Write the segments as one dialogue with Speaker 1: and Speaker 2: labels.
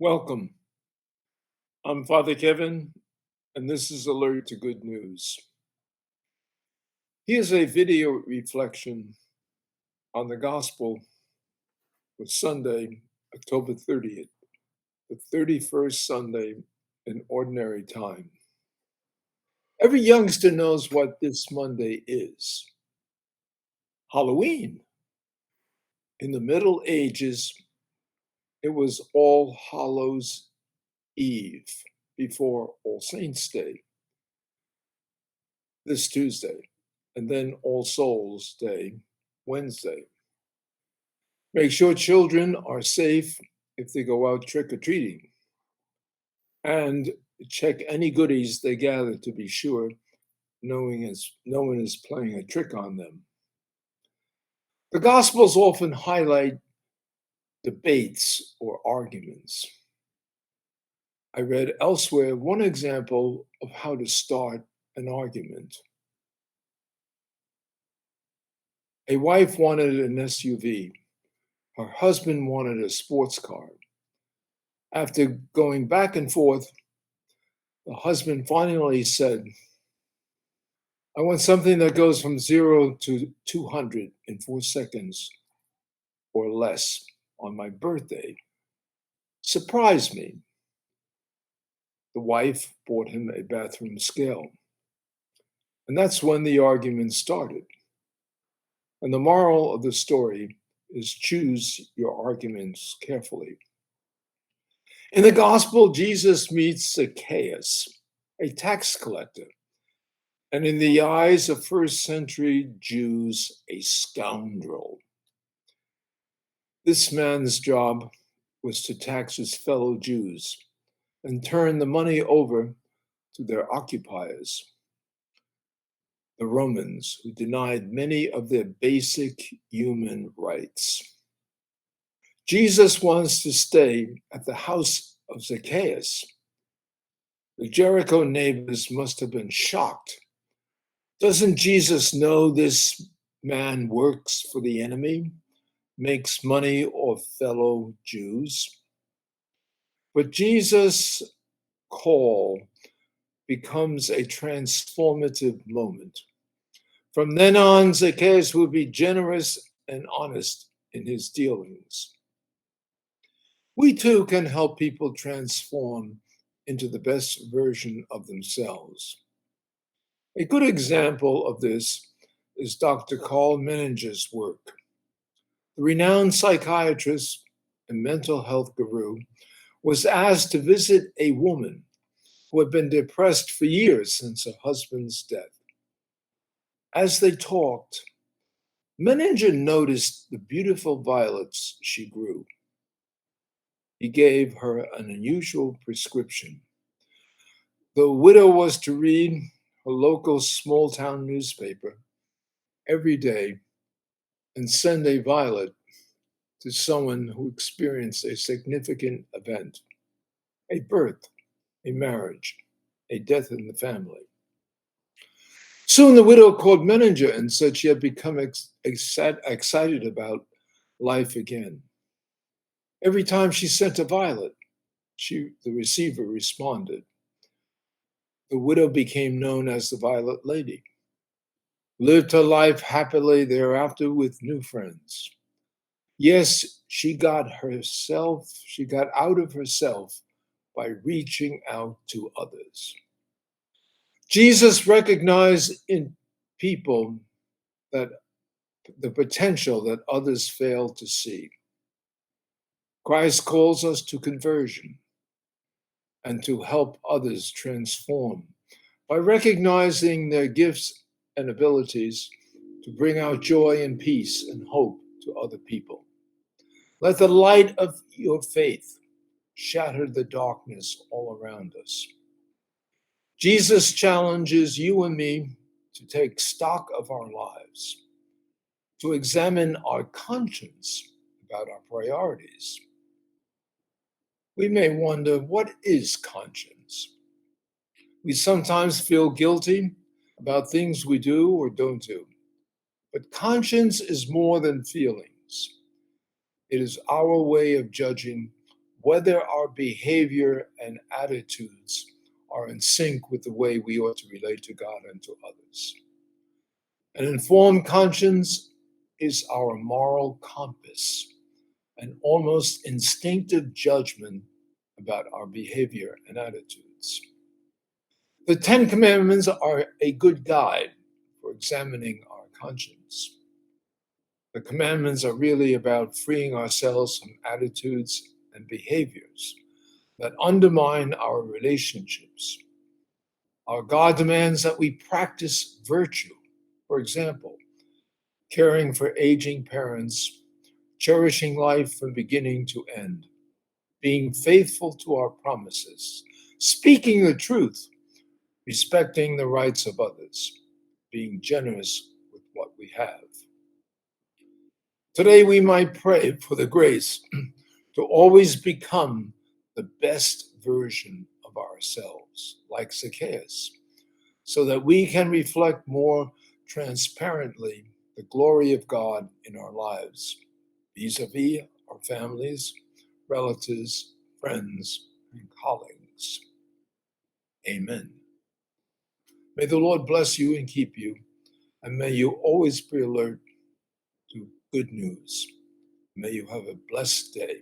Speaker 1: Welcome. I'm Father Kevin, and this is Alert to Good News. Here's a video reflection on the Gospel for Sunday, October 30th, the 31st Sunday in Ordinary Time. Every youngster knows what this Monday is. Halloween. In the Middle Ages, it was All Hallows Eve before All Saints' Day, this Tuesday, and then All Souls' Day, Wednesday. Make sure children are safe if they go out trick-or-treating, and check any goodies they gather to be sure no one is playing a trick on them. The Gospels often highlight debates or arguments. I read elsewhere one example of how to start an argument. A wife wanted an SUV. Her husband wanted a sports car. After going back and forth, the husband finally said, I want something that goes from 0 to 200 in 4 seconds or less on my birthday. Surprise me. The wife bought him a bathroom scale. And that's when the argument started. And the moral of the story is choose your arguments carefully. In the gospel, Jesus meets Zacchaeus, a tax collector, and in the eyes of first century Jews, a scoundrel. This man's job was to tax his fellow Jews and turn the money over to their occupiers, the Romans, who denied many of their basic human rights. Jesus wants to stay at the house of Zacchaeus. The Jericho neighbors must have been shocked. Doesn't Jesus know this man works for the enemy, makes money off fellow Jews? But Jesus' call becomes a transformative moment. From then on, Zacchaeus will be generous and honest in his dealings. We too can help people transform into the best version of themselves. A good example of this is Dr. Carl Menninger's work. The renowned psychiatrist and mental health guru was asked to visit a woman who had been depressed for years since her husband's death. As they talked, Menninger noticed the beautiful violets she grew. He gave her an unusual prescription. The widow was to read her local small-town newspaper every day and send a violet to someone who experienced a significant event, a birth, a marriage, a death in the family. Soon the widow called Menninger and said she had become excited about life again. Every time she sent a violet, the receiver responded. The widow became known as the Violet Lady, lived her life happily thereafter with new friends. Yes, she got out of herself by reaching out to others. Jesus recognized in people that the potential that others fail to see. Christ calls us to conversion and to help others transform by recognizing their gifts and abilities to bring out joy and peace and hope to other people. Let the light of your faith shatter the darkness all around us. Jesus challenges you and me to take stock of our lives, to examine our conscience about our priorities. We may wonder, what is conscience? We sometimes feel guilty about things we do or don't do. But conscience is more than feelings. It is our way of judging whether our behavior and attitudes are in sync with the way we ought to relate to God and to others. An informed conscience is our moral compass, an almost instinctive judgment about our behavior and attitudes. The Ten Commandments are a good guide for examining our conscience. The commandments are really about freeing ourselves from attitudes and behaviors that undermine our relationships. Our God demands that we practice virtue. For example, caring for aging parents, cherishing life from beginning to end, being faithful to our promises, speaking the truth, respecting the rights of others, being generous with what we have. Today, we might pray for the grace to always become the best version of ourselves, like Zacchaeus, so that we can reflect more transparently the glory of God in our lives, vis-a-vis our families, relatives, friends, and colleagues. Amen. May the Lord bless you and keep you, and may you always be alert to good news. May you have a blessed day.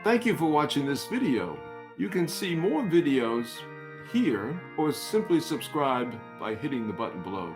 Speaker 2: Thank you for watching this video. You can see more videos here or simply subscribe by hitting the button below.